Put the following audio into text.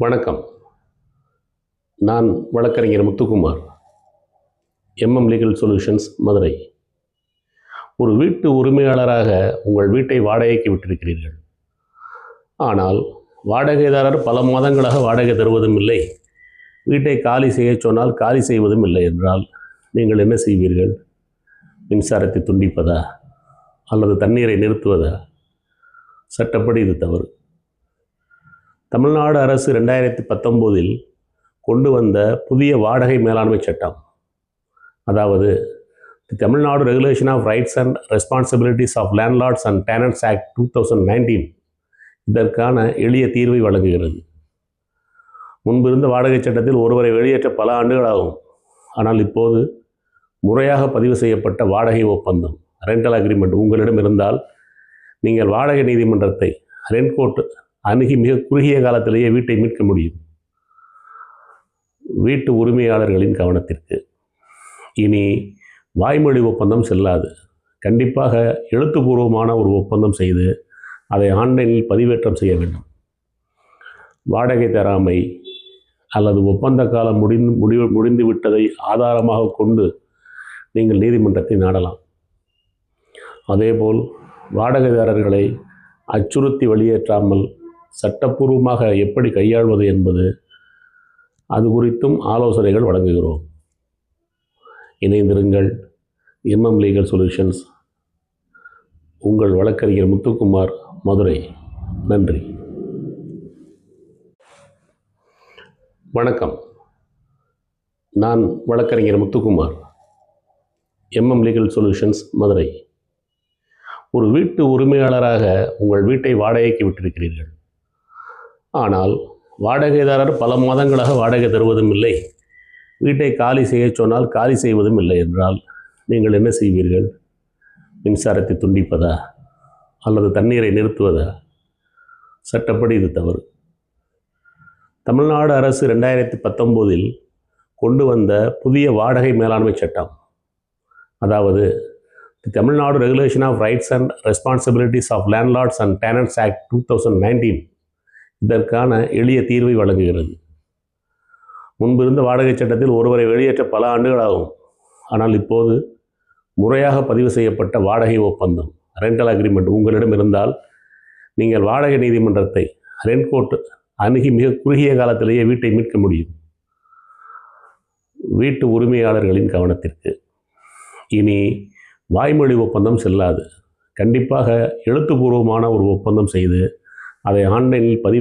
வணக்கம். நான் வழக்கறிஞர் Muthukumar, MM legal solutions, Madurai. ஒரு வீட்டு உரிமையாளராக உங்கள் வீட்டை வாடகைக்கு விட்டிருக்கிறீர்கள். ஆனால் வாடகைதாரர் பல மாதங்களாக வாடகை தருவதும் இல்லை, வீட்டை காலி செய்ய சொன்னால் காலி செய்வதும் இல்லை என்றால் நீங்கள் என்ன செய்வீர்கள்? மின்சாரத்தை துண்டிப்பதா அல்லது தண்ணீரை நிறுத்துவதா? சட்டப்படி இது தவறு. தமிழ்நாடு அரசு 2019 கொண்டு வந்த புதிய வாடகை மேலாண்மை சட்டம், அதாவது Tamil Nadu regulation of rights and responsibilities of landlords and tenants act 2019 இதற்கான எளிய தீர்வை வழங்குகிறது. முன்பிருந்த வாடகை சட்டத்தில் ஒருவரை வெளியேற்ற பல ஆண்டுகளாகும். ஆனால் இப்போது முறையாக பதிவு செய்யப்பட்ட வாடகை ஒப்பந்தம், ரெண்டல் அக்ரிமெண்ட் உங்களிடம் இருந்தால் நீங்கள் வாடகை நீதிமன்றத்தை, ரெண்ட் கோர்ட் அணுகி மிக குறுகிய காலத்திலேயே வீட்டை மீட்க முடியும். வீட்டு உரிமையாளர்களின் கவனத்திற்கு, இனி வாய்மொழி ஒப்பந்தம் செல்லாது. கண்டிப்பாக எழுத்துப்பூர்வமான ஒரு ஒப்பந்தம் செய்து அதை ஆன்லைனில் பதிவேற்றம் செய்ய வேண்டும். வாடகை தராமை அல்லது ஒப்பந்த காலம் முடிந்து விட்டதை ஆதாரமாக கொண்டு நீங்கள் நீதிமன்றத்தை நாடலாம். அதேபோல் வாடகைதாரர்களை அச்சுறுத்தி வெளியேற்றாமல் சட்டப்பூர்வமாக எப்படி கையாள்வது என்பது, அது குறித்தும் ஆலோசனைகள் வழங்குகிறோம். இணைந்திருங்கள். எம்எம் லீகல் சொல்யூஷன்ஸ், உங்கள் வழக்கறிஞர் முத்துக்குமார், மதுரை. நன்றி. வணக்கம். நான் வழக்கறிஞர் Muthukumar, MM legal solutions, Madurai. ஒரு வீட்டு உரிமையாளராக உங்கள் வீட்டை வாடகைக்கு விட்டிருக்கிறீர்கள். ஆனால் வாடகைதாரர் பல மாதங்களாக வாடகை தருவதும் இல்லை, வீட்டை காலி செய்ய சொன்னால் காலி செய்வதும் இல்லை என்றால் நீங்கள் என்ன செய்வீர்கள்? மின்சாரத்தை துண்டிப்பதா அல்லது தண்ணீரை நிறுத்துவதா? சட்டப்படி இது தவறு. தமிழ்நாடு அரசு 2019 கொண்டு வந்த புதிய வாடகை மேலாண்மை சட்டம், அதாவது Tamil Nadu regulation of rights and responsibilities of landlords and tenants act 2019 இதற்கான எளிய தீர்வை வழங்குகிறது. முன்பிருந்த வாடகை சட்டத்தில் ஒருவரை வெளியேற்ற பல ஆண்டுகளாகும். ஆனால் இப்போது முறையாக பதிவு செய்யப்பட்ட வாடகை ஒப்பந்தம், ரெண்டல் அக்ரிமெண்ட் உங்களிடம் இருந்தால் நீங்கள் வாடகை நீதிமன்றத்தை, ரெண்ட் கோர்ட் அணுகி மிக குறுகிய காலத்திலேயே வீட்டை மீட்க முடியும். வீட்டு உரிமையாளர்களின் கவனத்திற்கு, இனி வாய்மொழி ஒப்பந்தம் செல்லாது. கண்டிப்பாக எழுத்துப்பூர்வமான ஒரு ஒப்பந்தம் செய்து அதை ஆன்லைனில் பதிவு